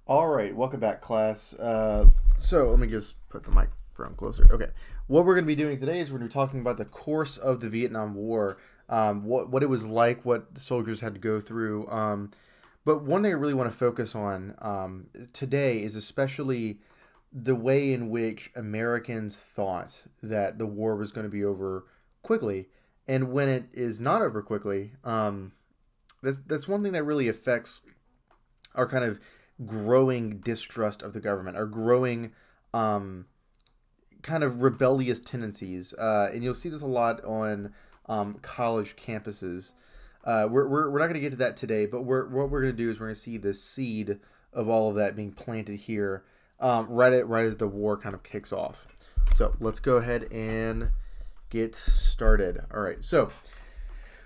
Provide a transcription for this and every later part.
All right, welcome back, class. So let me just put the microphone closer. Okay, what we're going to be doing today is we're going to be talking about the course of the Vietnam War, what it was like, what the soldiers had to go through. But one thing I really want to focus on today is especially the way in which Americans thought that the war was going to be over quickly, and when it is not over quickly. That's one thing that really affects our kind of growing distrust of the government, our growing um, kind of rebellious tendencies. And you'll see this a lot on college campuses. We're not going to get to that today, but what we're going to do is we're going to see the seed of all of that being planted here right as the war kind of kicks off. So let's go ahead and get started. All right. So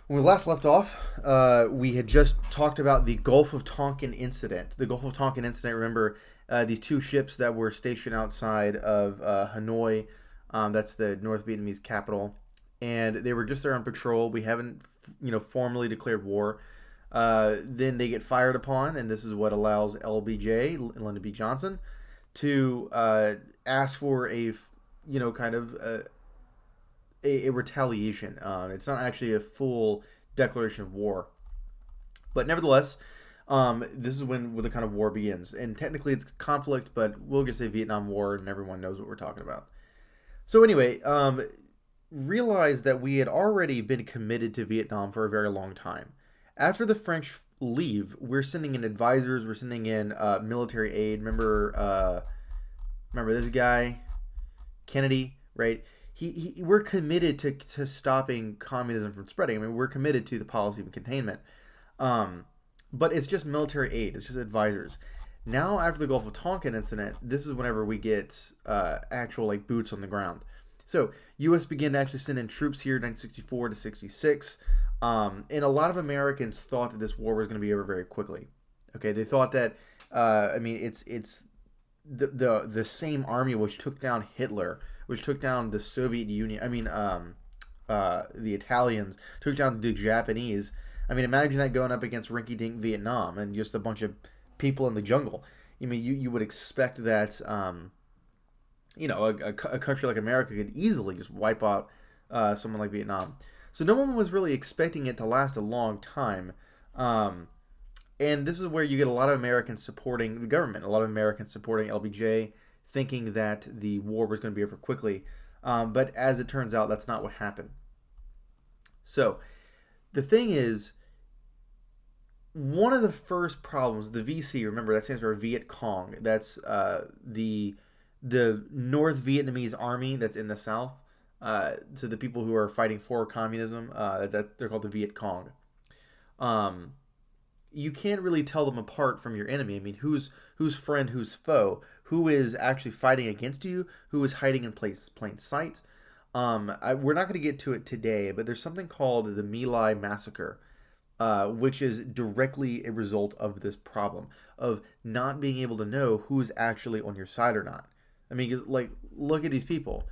when we last left off, we had just talked about the Gulf of Tonkin incident. The Gulf of Tonkin incident, remember, these two ships that were stationed outside of Hanoi, that's the North Vietnamese capital, and they were just there on patrol. We haven't, formally declared war. Then they get fired upon, and this is what allows LBJ, Lyndon B. Johnson, to ask for kind of a retaliation. It's not actually a full declaration of war, but nevertheless, this is when the kind of war begins. And technically, it's conflict, but we'll just say Vietnam War, and everyone knows what we're talking about. So anyway, realize that we had already been committed to Vietnam for a very long time. After the French leave, we're sending in advisors, we're sending in military aid. Remember this guy, Kennedy, right? We're committed to stopping communism from spreading. I mean, we're committed to the policy of containment. But it's just military aid. It's just advisors. Now, after the Gulf of Tonkin incident, this is whenever we get actual boots on the ground. So, U.S. began to actually send in troops here, 1964 to 66, and a lot of Americans thought that this war was going to be over very quickly. Okay, they thought that it's the same army which took down Hitler, which took down the Soviet Union. The Italians took down the Japanese. I mean, imagine that going up against rinky-dink Vietnam and just a bunch of people in the jungle. I mean, you would expect that, a country like America could easily just wipe out someone like Vietnam. So no one was really expecting it to last a long time. And this is where you get a lot of Americans supporting the government, a lot of Americans supporting LBJ, thinking that the war was going to be over quickly. But as it turns out, that's not what happened. So the thing is, one of the first problems, the VC, remember that stands for Viet Cong. That's the North Vietnamese army that's in the south. To the people who are fighting for communism, that they're called the Viet Cong. You can't really tell them apart from your enemy. I mean, who's friend, who's foe, who is actually fighting against you, who is hiding in plain sight. We're not going to get to it today, but there's something called the My Lai massacre, which is directly a result of this problem of not being able to know who's actually on your side or not. I mean, look at these people.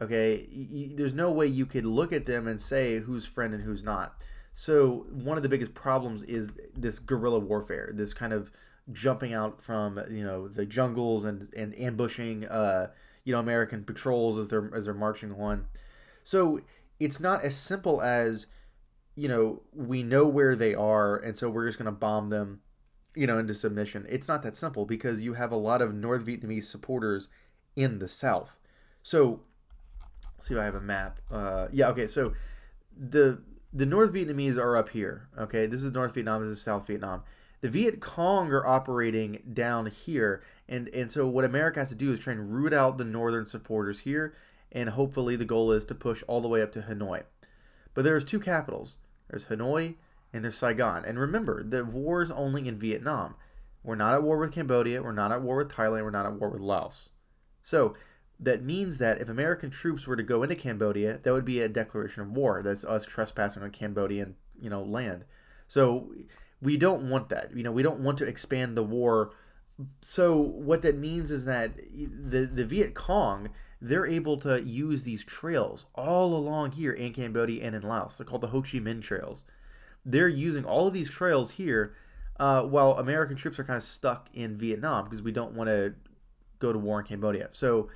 Okay, there's no way you could look at them and say who's friend and who's not. So one of the biggest problems is this guerrilla warfare, this kind of jumping out from the jungles and ambushing American patrols as they're marching on. So it's not as simple as we know where they are and so we're just going to bomb them into submission. It's not that simple because you have a lot of North Vietnamese supporters in the south. So let's see if I have a map. Okay. So the North Vietnamese are up here. Okay, this is North Vietnam. This is South Vietnam. The Viet Cong are operating down here, and so what America has to do is try and root out the northern supporters here, and hopefully the goal is to push all the way up to Hanoi. But there's two capitals. There's Hanoi and there's Saigon. And remember, the war is only in Vietnam. We're not at war with Cambodia. We're not at war with Thailand. We're not at war with Laos. So that means that if American troops were to go into Cambodia, that would be a declaration of war. That's us trespassing on Cambodian, land. So we don't want that. We don't want to expand the war. So what that means is that the Viet Cong, they're able to use these trails all along here in Cambodia and in Laos. They're called the Ho Chi Minh trails. They're using all of these trails here while American troops are kind of stuck in Vietnam because we don't want to go to war in Cambodia. So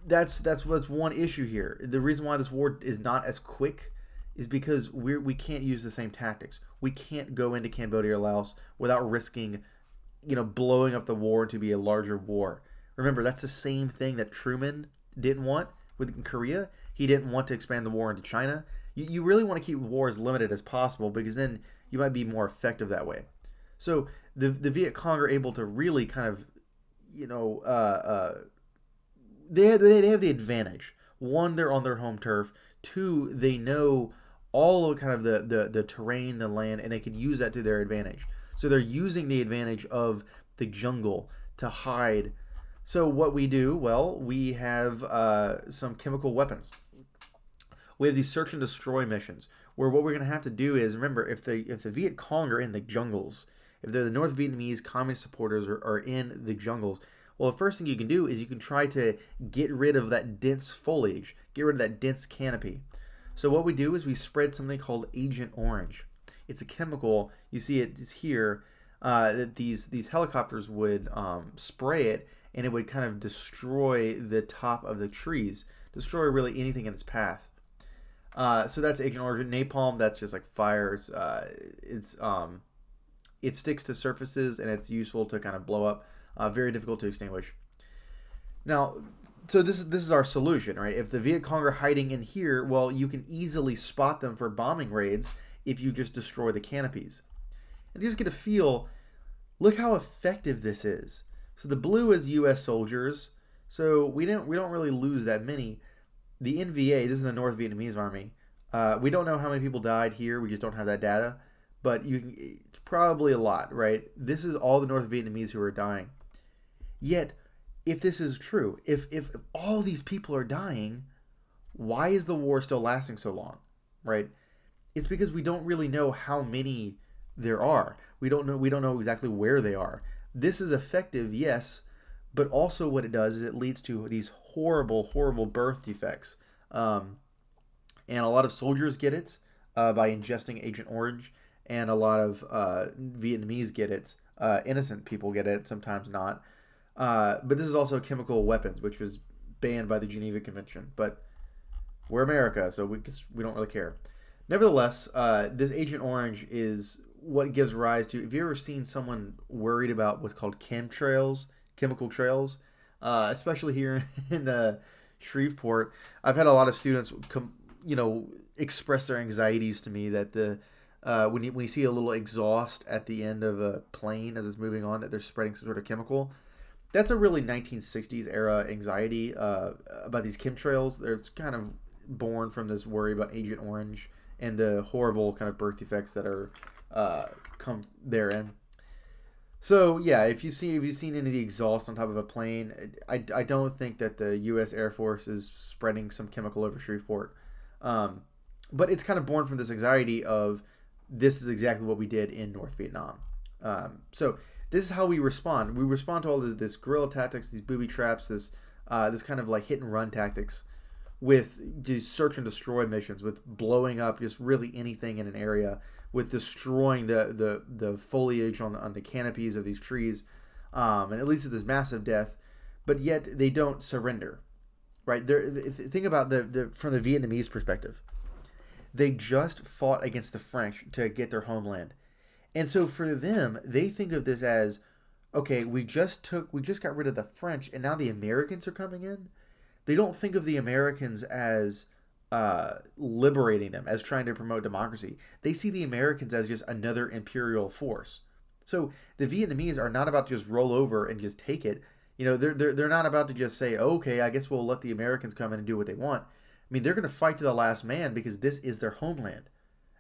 that's what's one issue here. The reason why this war is not as quick is because we can't use the same tactics. We can't go into Cambodia or Laos without risking, blowing up the war to be a larger war. Remember, that's the same thing that Truman didn't want with Korea. He didn't want to expand the war into China. You really want to keep wars limited as possible because then you might be more effective that way. So the Viet Cong are able to really kind of, they have the advantage. One, they're on their home turf. Two, they know all of kind of the terrain, the land, and they can use that to their advantage. So they're using the advantage of the jungle to hide. So what we do, well, we have some chemical weapons. We have these search and destroy missions where what we're going to have to do is, remember, if the Viet Cong are in the jungles, if they're the North Vietnamese communist supporters are in the jungles, well, the first thing you can do is you can try to get rid of that dense foliage, get rid of that dense canopy. So what we do is we spread something called Agent Orange. It's a chemical. You see it is here that these helicopters would spray it, and it would kind of destroy the top of the trees, destroy really anything in its path. So that's Agent Orange. Napalm, that's just like fires. It sticks to surfaces, and it's useful to kind of blow up. Very difficult to extinguish. Now, so this is our solution, right? If the Viet Cong are hiding in here, well, you can easily spot them for bombing raids if you just destroy the canopies. And you just get a feel, look how effective this is. So the blue is U.S. soldiers, so we don't really lose that many. The NVA, this is the North Vietnamese Army. We don't know how many people died here. We just don't have that data, but it's probably a lot, right? This is all the North Vietnamese who are dying. Yet, if this is true, if all these people are dying, why is the war still lasting so long, right? It's because we don't really know how many there are. We don't know exactly where they are. This is effective, yes, but also what it does is it leads to these horrible, horrible birth defects. And a lot of soldiers get it by ingesting Agent Orange, and a lot of Vietnamese get it. Innocent people get it, sometimes not. But this is also chemical weapons, which was banned by the Geneva Convention. But we're America, so we don't really care. Nevertheless, this Agent Orange is what gives rise to, if you've ever seen someone worried about what's called chemtrails, chemical trails, especially here in Shreveport, I've had a lot of students express their anxieties to me that when you see a little exhaust at the end of a plane as it's moving on, that they're spreading some sort of chemical. That's a really 1960s era anxiety about these chemtrails. They're kind of born from this worry about Agent Orange and the horrible kind of birth defects that are come therein. So yeah, if you've seen any of the exhaust on top of a plane, I don't think that the U.S. Air Force is spreading some chemical over Shreveport. But it's kind of born from this anxiety of this is exactly what we did in North Vietnam. So this is how we respond. We respond to all this guerrilla tactics, these booby traps, this kind of like hit and run tactics with these search and destroy missions, with blowing up just really anything in an area, with destroying the foliage on the canopies of these trees, and it leads to this massive death. But yet they don't surrender, right? Think about from the Vietnamese perspective. They just fought against the French to get their homeland. And so for them, they think of this as, okay, we just got rid of the French, and now the Americans are coming in. They don't think of the Americans as liberating them, as trying to promote democracy. They see the Americans as just another imperial force. So the Vietnamese are not about to just roll over and just take it. They're not about to just say, okay, I guess we'll let the Americans come in and do what they want. I mean, they're going to fight to the last man because this is their homeland.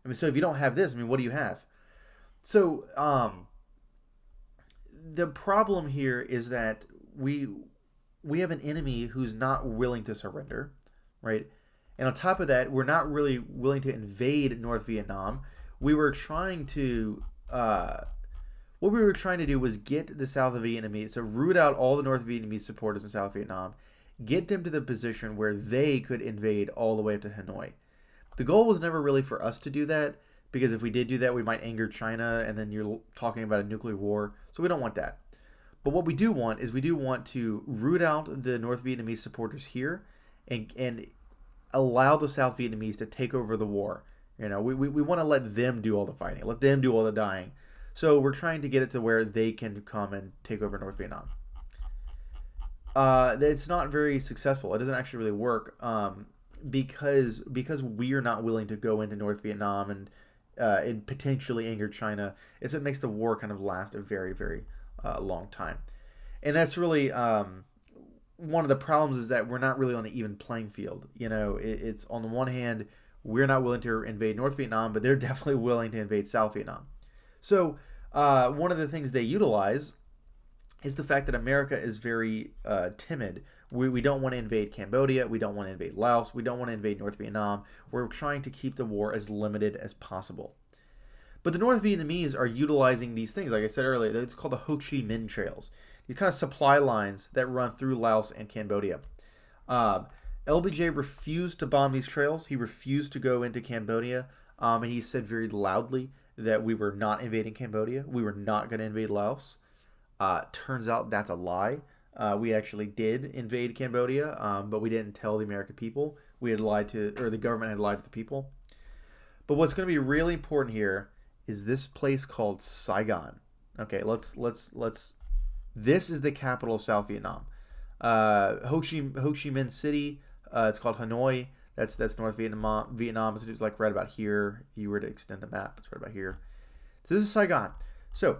I mean, so if you don't have this, I mean, what do you have? So the problem here is that we have an enemy who's not willing to surrender, right? And on top of that, we're not really willing to invade North Vietnam. We were trying to what we were trying to do was get the South Vietnamese, so root out all the North Vietnamese supporters in South Vietnam, get them to the position where they could invade all the way up to Hanoi. The goal was never really for us to do that, because if we did do that, we might anger China, and then you're talking about a nuclear war. So we don't want that. But what we do want is we do want to root out the North Vietnamese supporters here, and allow the South Vietnamese to take over the war. We want to let them do all the fighting, let them do all the dying. So we're trying to get it to where they can come and take over North Vietnam. It's not very successful. It doesn't actually really work because we are not willing to go into North Vietnam and potentially anger China. It's what makes the war kind of last a very, very long time. And that's really one of the problems, is that we're not really on an even playing field. It's on the one hand, we're not willing to invade North Vietnam, but they're definitely willing to invade South Vietnam. So one of the things they utilize is the fact that America is very timid. We don't want to invade Cambodia. We don't want to invade Laos. We don't want to invade North Vietnam. We're trying to keep the war as limited as possible. But the North Vietnamese are utilizing these things, like I said earlier. It's called the Ho Chi Minh Trails. These kind of supply lines that run through Laos and Cambodia. LBJ refused to bomb these trails. He refused to go into Cambodia. And he said very loudly that we were not invading Cambodia. We were not going to invade Laos. Turns out that's a lie. We actually did invade Cambodia, but we didn't tell the American people. We had lied to, or the government had lied to the people. But what's going to be really important here is this place called Saigon. Okay, let's. This is the capital of South Vietnam. Ho Chi Minh City. It's called Hanoi. That's North Vietnam. So it's like right about here. If you were to extend the map, it's right about here. So this is Saigon. So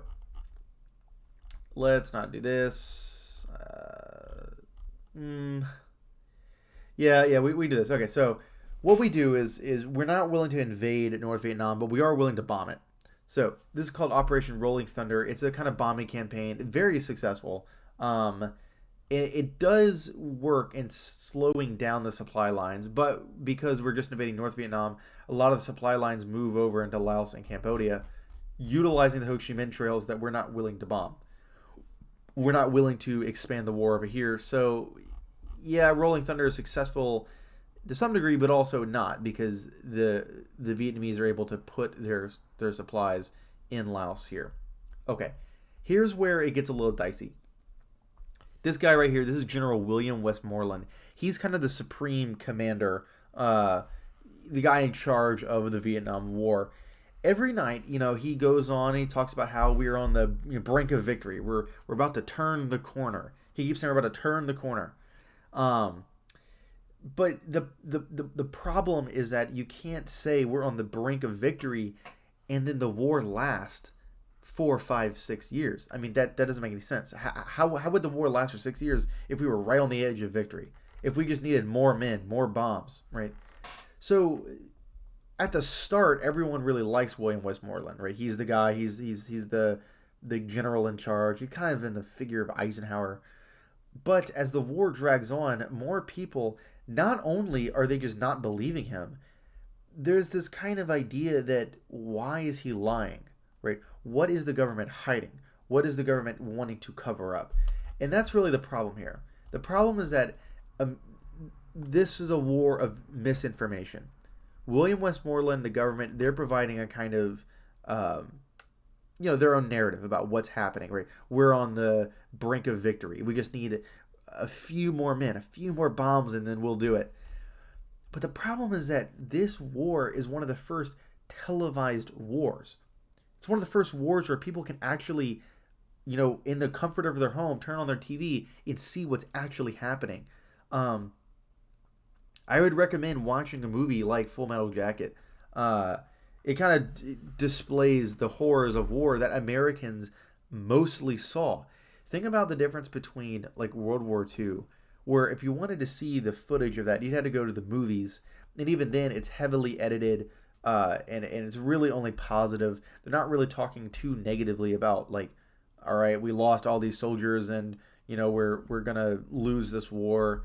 let's not do this. Yeah, we do this. Okay, so what we do is we're not willing to invade North Vietnam, but we are willing to bomb it. So this is called Operation Rolling Thunder. It's a kind of bombing campaign, very successful. It does work in slowing down the supply lines, but because we're just invading North Vietnam, a lot of the supply lines move over into Laos and Cambodia, utilizing the Ho Chi Minh trails that we're not willing to bomb. We're not willing to expand the war over here. So, yeah, Rolling Thunder is successful to some degree, but also not, because the Vietnamese are able to put their supplies in Laos here. Okay, here's where it gets a little dicey. This guy right here, this is General William Westmoreland. He's kind of the supreme commander, the guy in charge of the Vietnam War. Every night, he goes on and he talks about how we're on the brink of victory. We're about to turn the corner. He keeps saying we're about to turn the corner. But the problem is that you can't say we're on the brink of victory and then the war lasts 4, 5, 6 years. I mean, that doesn't make any sense. How would the war last for 6 years if we were right on the edge of victory? If we just needed more men, more bombs, right? So at the start, everyone really likes William Westmoreland, right? He's the guy. He's the general in charge. He's kind of in the figure of Eisenhower. But as the war drags on, more people, not only are they just not believing him, there's this kind of idea that why is he lying, right? What is the government hiding? What is the government wanting to cover up? And that's really the problem here. The problem is that this is a war of misinformation. William Westmoreland, the government, they're providing a kind of, their own narrative about what's happening, right? We're on the brink of victory. We just need a few more men, a few more bombs, and then we'll do it. But the problem is that this war is one of the first televised wars. It's one of the first wars where people can actually, in the comfort of their home, turn on their TV and see what's actually happening. I would recommend watching a movie like Full Metal Jacket. It kind of displays the horrors of war that Americans mostly saw. Think about the difference between like World War II, where if you wanted to see the footage of that, you'd had to go to the movies. And even then, it's heavily edited. And it's really only positive. They're not really talking too negatively about like, all right, we lost all these soldiers and we're gonna lose this war.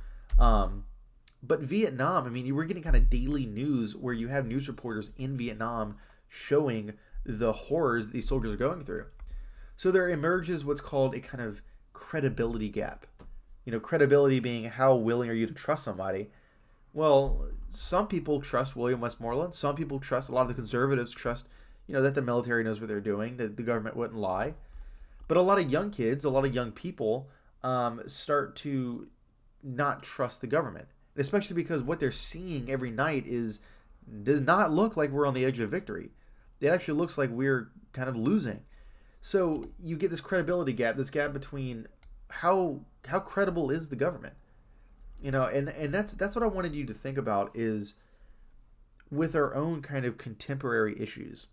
But Vietnam, I mean, you were getting kind of daily news where you have news reporters in Vietnam showing the horrors these soldiers are going through. So there emerges what's called a kind of credibility gap. Credibility being how willing are you to trust somebody. Well, some people trust William Westmoreland. Some people trust, a lot of the conservatives trust, that the military knows what they're doing, that the government wouldn't lie. But a lot of young kids, a lot of young people start to not trust the government, especially because what they're seeing every night does not look like we're on the edge of victory. It actually looks like we're kind of losing. So you get this credibility gap, this gap between how credible is the government, and that's what I wanted you to think about is with our own kind of contemporary issues,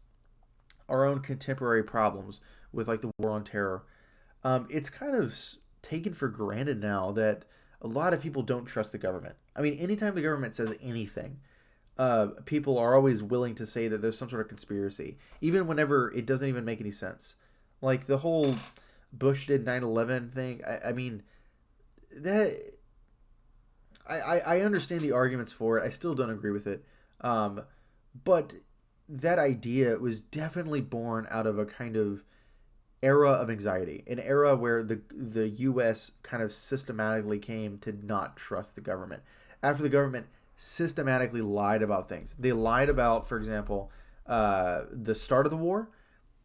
our own contemporary problems with like the war on terror. It's kind of taken for granted now that a lot of people don't trust the government. I mean, anytime the government says anything, people are always willing to say that there's some sort of conspiracy, even whenever it doesn't even make any sense. Like the whole Bush did 9/11 thing. I mean, that I understand the arguments for it. I still don't agree with it. But that idea was definitely born out of a kind of era of anxiety, an era where the U.S. kind of systematically came to not trust the government. After the government systematically lied about things, they lied about, for example, the start of the war.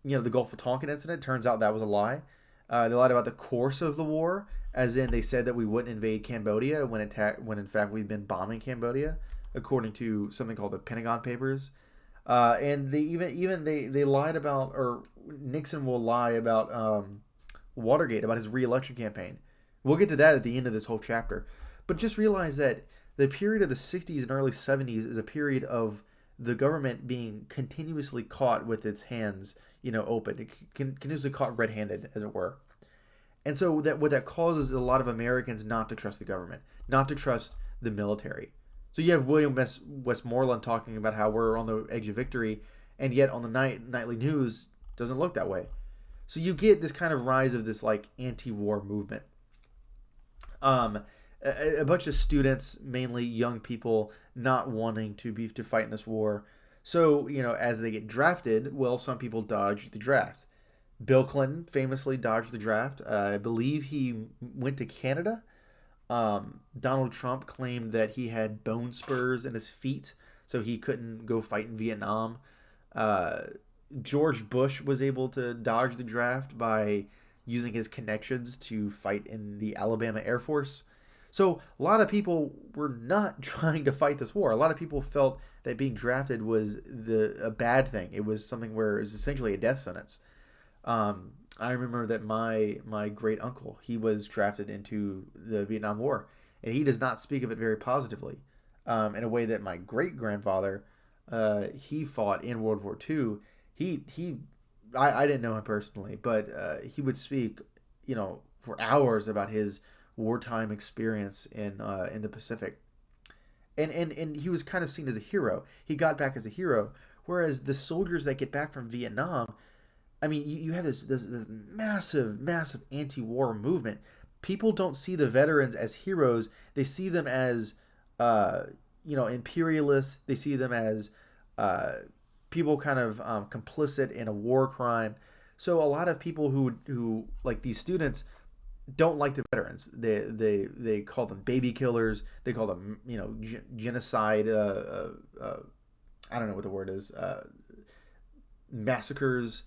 The Gulf of Tonkin incident. Turns out that was a lie. They lied about the course of the war, as in they said that we wouldn't invade Cambodia when in fact we've been bombing Cambodia, according to something called the Pentagon Papers. And they lied about, or Nixon will lie about Watergate, about his re-election campaign. We'll get to that at the end of this whole chapter. But just realize that the period of the 60s and early 70s is a period of the government being continuously caught with its hands, open, continuously caught red-handed, as it were. And so that what that causes a lot of Americans not to trust the government, not to trust the military. So you have William Westmoreland talking about how we're on the edge of victory, and yet on the nightly news doesn't look that way. So you get this kind of rise of this like anti-war movement. A bunch of students, mainly young people, not wanting to fight in this war. So as they get drafted, well, some people dodge the draft. Bill Clinton famously dodged the draft. I believe he went to Canada. Donald Trump claimed that he had bone spurs in his feet, so he couldn't go fight in Vietnam. George Bush was able to dodge the draft by using his connections to fight in the Alabama Air Force. So a lot of people were not trying to fight this war. A lot of people felt that being drafted was a bad thing. It was something where it was essentially a death sentence. I remember that my great uncle, he was drafted into the Vietnam War, and he does not speak of it very positively. In a way that my great grandfather, he fought in World War II. I didn't know him personally, but he would speak, for hours about his wartime experience in the Pacific, and he was kind of seen as a hero. He got back as a hero, whereas the soldiers that get back from Vietnam, I mean, you have this massive anti-war movement. People don't see the veterans as heroes. They see them as, imperialists. They see them as people kind of complicit in a war crime. So a lot of people who like these students don't like the veterans. They call them baby killers. They call them genocide. I don't know what the word is. Massacres.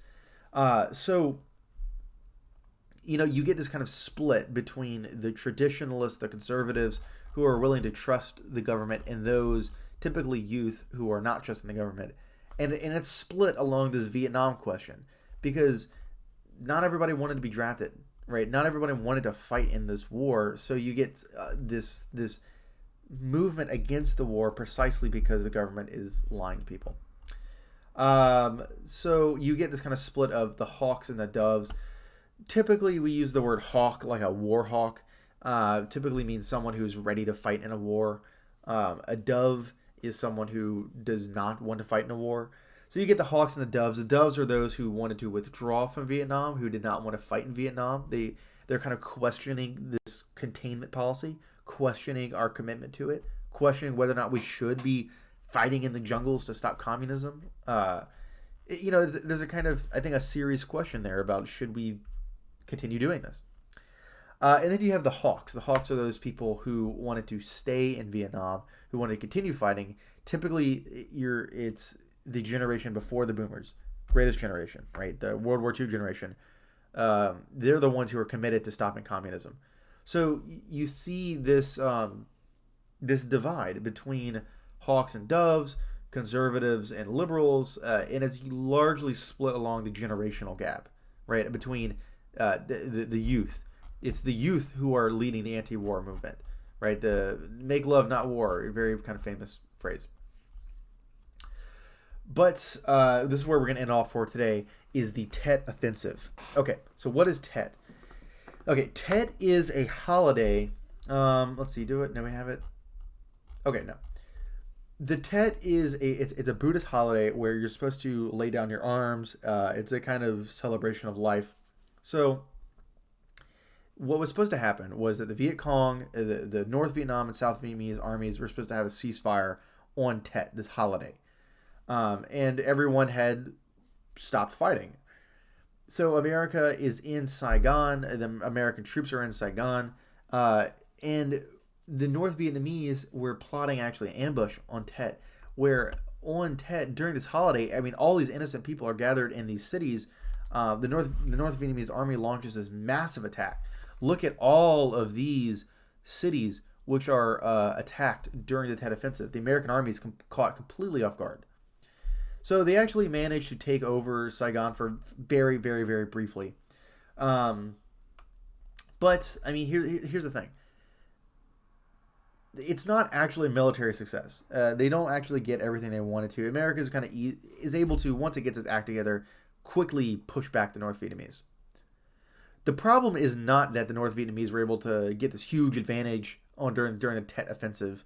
So you get this kind of split between the traditionalists, the conservatives, who are willing to trust the government, and those typically youth who are not trusting the government. And it's split along this Vietnam question because not everybody wanted to be drafted, right? Not everybody wanted to fight in this war. So you get this movement against the war precisely because the government is lying to people. So you get this kind of split of the hawks and the doves. Typically, we use the word hawk like a war hawk. Typically means someone who's ready to fight in a war. A dove is someone who does not want to fight in a war. So you get the hawks and the doves. The doves are those who wanted to withdraw from Vietnam, who did not want to fight in Vietnam. They're kind of questioning this containment policy, questioning our commitment to it, questioning whether or not we should be fighting in the jungles to stop communism. There's a kind of, I think, a serious question there about should we continue doing this. And then you have the Hawks. The Hawks are those people who wanted to stay in Vietnam, who wanted to continue fighting. Typically, it's the generation before the Boomers, greatest generation, right? The World War II generation. They're the ones who are committed to stopping communism. So you see this divide between hawks and doves, conservatives and liberals, and it's largely split along the generational gap, right, between the youth. It's the youth who are leading the anti-war movement, right? The "make love, not war," very kind of famous phrase. But this is where we're going to end off for today, is the Tet Offensive. Okay, so what is Tet? Okay, Tet is a holiday. Let's see, do it. Now we have it. Okay, no. The Tet is it's a Buddhist holiday where you're supposed to lay down your arms. It's a kind of celebration of life. So what was supposed to happen was that the Viet Cong, the North Vietnam and South Vietnamese armies were supposed to have a ceasefire on Tet, this holiday. And everyone had stopped fighting. So America is in Saigon. The American troops are in Saigon. And the North Vietnamese were plotting actually an ambush on Tet, where on Tet, during this holiday, I mean, all these innocent people are gathered in these cities. The North Vietnamese army launches this massive attack. Look at all of these cities which are attacked during the Tet Offensive. The American army is caught completely off guard. So they actually managed to take over Saigon for very, very, very briefly. But, I mean, here's the thing. It's not actually a military success. They don't actually get everything they wanted to. America is kind of is able to, once it gets its act together, quickly push back the North Vietnamese. The problem is not that the North Vietnamese were able to get this huge advantage during the Tet Offensive.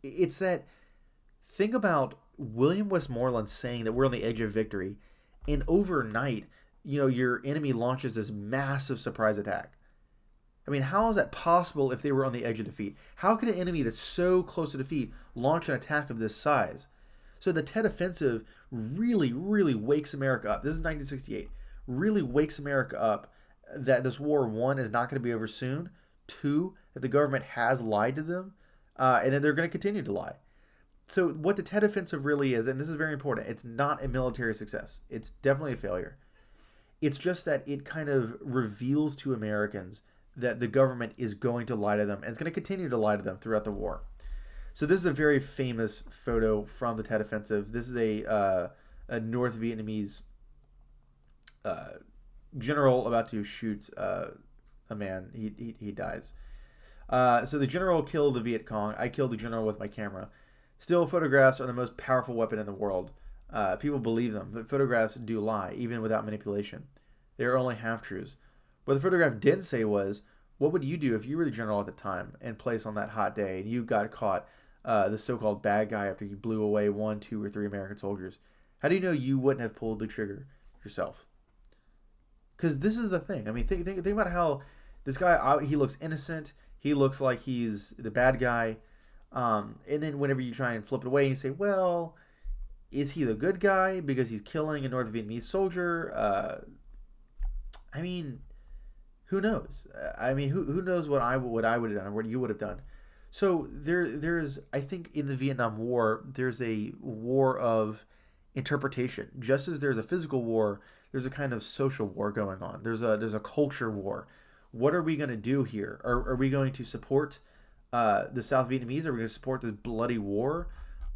It's that, think about William Westmoreland saying that we're on the edge of victory, and overnight, your enemy launches this massive surprise attack. I mean, how is that possible if they were on the edge of defeat? How could an enemy that's so close to defeat launch an attack of this size? So the Tet Offensive really, really wakes America up. This is 1968. Really wakes America up that this war, one, is not going to be over soon. Two, that the government has lied to them, and that they're going to continue to lie. So what the Tet Offensive really is, and this is very important, it's not a military success. It's definitely a failure. It's just that it kind of reveals to Americans that the government is going to lie to them, and it's going to continue to lie to them throughout the war. So this is a very famous photo from the Tet Offensive. This is a North Vietnamese general about to shoot a man. He dies. So the general killed the Viet Cong. I killed the general with my camera. Still, photographs are the most powerful weapon in the world. People believe them, but photographs do lie, even without manipulation. They are only half-truths. What the photograph didn't say was, what would you do if you were the general at the time and placed on that hot day and you got caught, the so-called bad guy, after you blew away 1, 2, or 3 American soldiers? How do you know you wouldn't have pulled the trigger yourself? Because this is the thing. I mean, think about how this guy, he looks innocent. He looks like he's the bad guy. And then whenever you try and flip it away, you say, well, is he the good guy because he's killing a North Vietnamese soldier? I mean, who knows? I mean, who knows what I would have done or what you would have done? So there's, I think, in the Vietnam War, there's a war of interpretation. Just as there's a physical war, there's a kind of social war going on. There's a culture war. What are we going to do here? Are we going to support the South Vietnamese? Are we going to support this bloody war?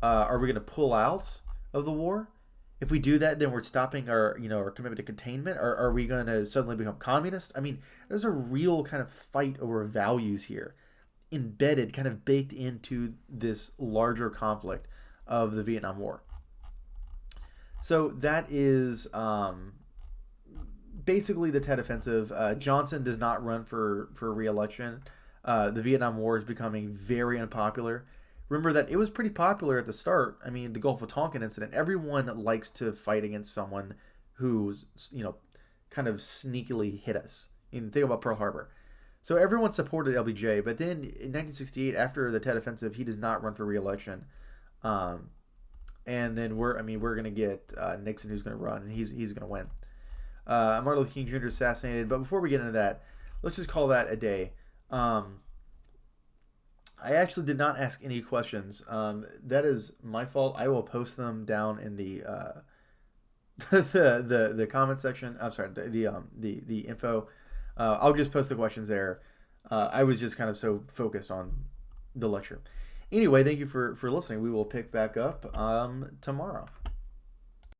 Are we going to pull out of the war? If we do that, then we're stopping our commitment to containment. Are we going to suddenly become communist? I mean, there's a real kind of fight over values here, embedded, kind of baked into this larger conflict of the Vietnam War. So that is basically the Tet Offensive. Johnson does not run for re-election. The Vietnam War is becoming very unpopular. Remember that it was pretty popular at the start. I mean, the Gulf of Tonkin incident, everyone likes to fight against someone who's, kind of sneakily hit us. And think about Pearl Harbor. So everyone supported LBJ, but then in 1968, after the Tet Offensive, he does not run for re-election. And then we're going to get Nixon, who's going to run, and he's going to win. Martin Luther King Jr. assassinated. But before we get into that, let's just call that a day. Um, I actually did not ask any questions. That is my fault. I will post them down in the the comment section. I'm sorry, the info. I'll just post the questions there. I was just kind of so focused on the lecture. Anyway, thank you for listening. We will pick back up tomorrow.